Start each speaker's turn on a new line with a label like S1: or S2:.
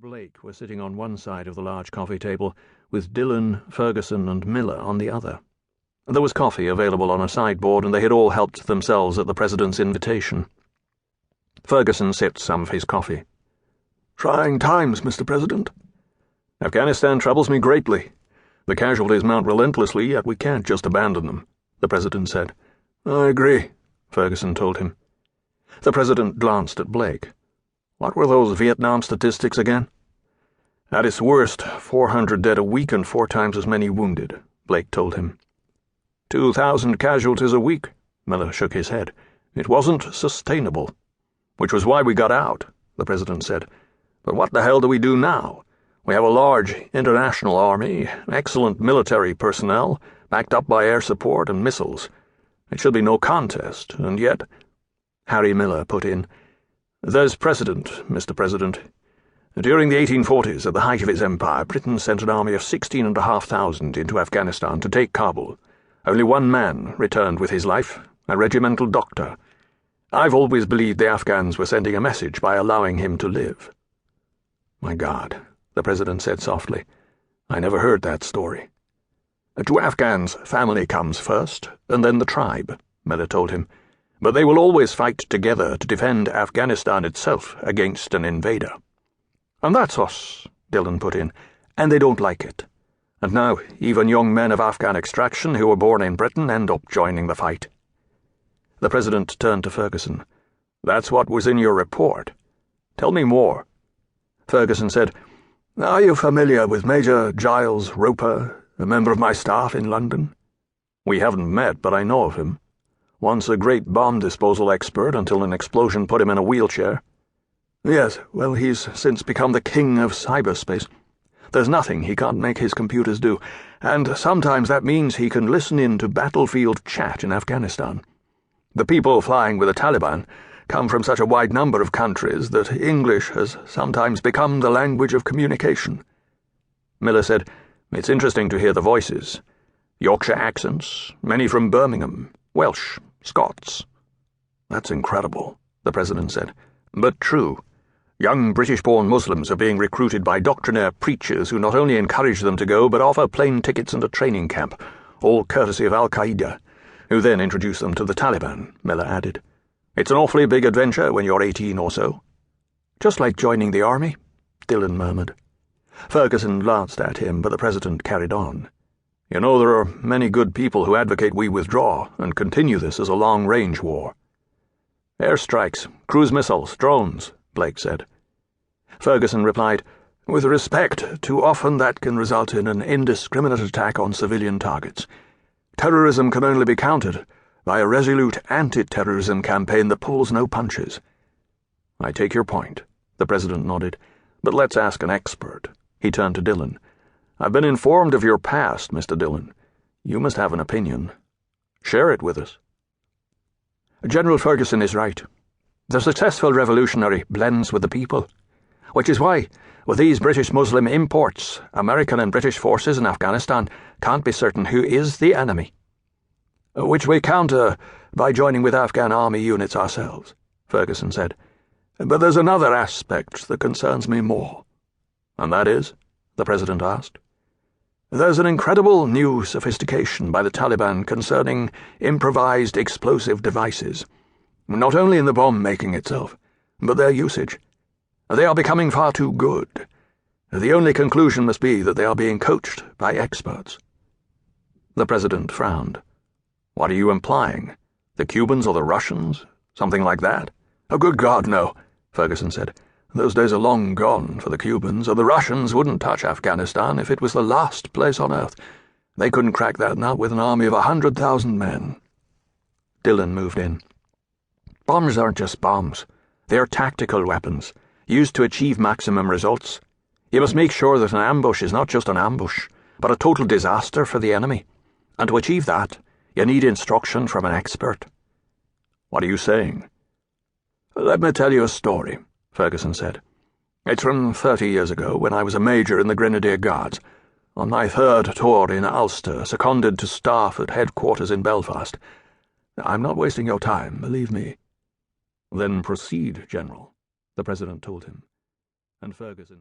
S1: Blake were sitting on one side of the large coffee table, with Dillon, Ferguson, and Miller on the other. There was coffee available on a sideboard, and they had all helped themselves at the President's invitation. Ferguson sipped some of his coffee.
S2: "Trying times, Mr. President."
S1: "Afghanistan troubles me greatly. The casualties mount relentlessly, yet we can't just abandon them," the President said.
S2: "I agree,"
S1: Ferguson told him. The President glanced at Blake. "What were those Vietnam statistics again?" "At its worst, 400 dead a week and 4 times as many wounded," Blake told him. 2,000 casualties a week," Miller shook his head. "It wasn't sustainable." "Which was why we got out," the President said. "But what the hell do we do now? We have a large international army, excellent military personnel, backed up by air support and missiles. It should be no contest, and yet—" Harry Miller put in, "There's precedent, Mr. President. During the 1840s, at the height of its empire, Britain sent an army of 16,500 into Afghanistan to take Kabul. Only one man returned with his life, a regimental doctor. I've always believed the Afghans were sending a message by allowing him to live." "My God," the President said softly. "I never heard that story." "To Afghans, family comes first, and then the tribe," Miller told him. "But they will always fight together to defend Afghanistan itself against an invader." "And that's us," Dillon put in, "and they don't like it. And now even young men of Afghan extraction who were born in Britain end up joining the fight." The President turned to Ferguson. "That's what was in your report. Tell me more."
S2: Ferguson said, "Are you familiar with Major Giles Roper, a member of my staff in London?"
S1: "We haven't met, but I know of him. Once a great bomb disposal expert until an explosion put him in a wheelchair."
S2: "Yes, well, he's since become the king of cyberspace. There's nothing he can't make his computers do, and sometimes that means he can listen in to battlefield chat in Afghanistan. The people flying with the Taliban come from such a wide number of countries that English has sometimes become the language of communication."
S1: Miller said, "It's interesting to hear the voices. Yorkshire accents, many from Birmingham, Welsh, Scots."
S2: "That's incredible," the President said.
S1: "But true. Young British-born Muslims are being recruited by doctrinaire preachers who not only encourage them to go but offer plane tickets and a training camp, all courtesy of Al-Qaeda, who then introduce them to the Taliban," Miller added. "It's an awfully big adventure when you're 18 or so."
S2: "Just like joining the army," Dillon murmured.
S1: Ferguson glanced at him, but the President carried on. "You know, there are many good people who advocate we withdraw and continue this as a long-range war." "Airstrikes, cruise missiles, drones," Blake said.
S2: Ferguson replied, "With respect, too often that can result in an indiscriminate attack on civilian targets. Terrorism can only be countered by a resolute anti-terrorism campaign that pulls no punches."
S1: "I take your point," the President nodded. "But let's ask an expert." He turned to Dillon. "I've been informed of your past, Mr. Dillon. You must have an opinion. Share it with us."
S2: "General Ferguson is right. The successful revolutionary blends with the people, which is why, with these British Muslim imports, American and British forces in Afghanistan can't be certain who is the enemy. Which we counter by joining with Afghan army units ourselves," Ferguson said. "But there's another aspect that concerns me more."
S1: "And that is?" the President asked.
S2: "There's an incredible new sophistication by the Taliban concerning improvised explosive devices, not only in the bomb-making itself, but their usage. They are becoming far too good. The only conclusion must be that they are being coached by experts."
S1: The President frowned. "What are you implying? The Cubans or the Russians? Something like that?"
S2: "Oh, good God, no," Ferguson said. "Those days are long gone for the Cubans, and the Russians wouldn't touch Afghanistan if it was the last place on earth. They couldn't crack that nut with an army of 100,000 men."
S1: Dillon moved in.
S2: "Bombs aren't just bombs. They are tactical weapons, used to achieve maximum results. You must make sure that an ambush is not just an ambush, but a total disaster for the enemy. And to achieve that, you need instruction from an expert."
S1: "What are you saying?"
S2: "Let me tell you a story," Ferguson said. "It's from 30 years ago, when I was a major in the Grenadier Guards, on my 3rd tour in Ulster, seconded to staff at headquarters in Belfast. I'm not wasting your time, believe me."
S1: "Then proceed, General," the President told him, and Ferguson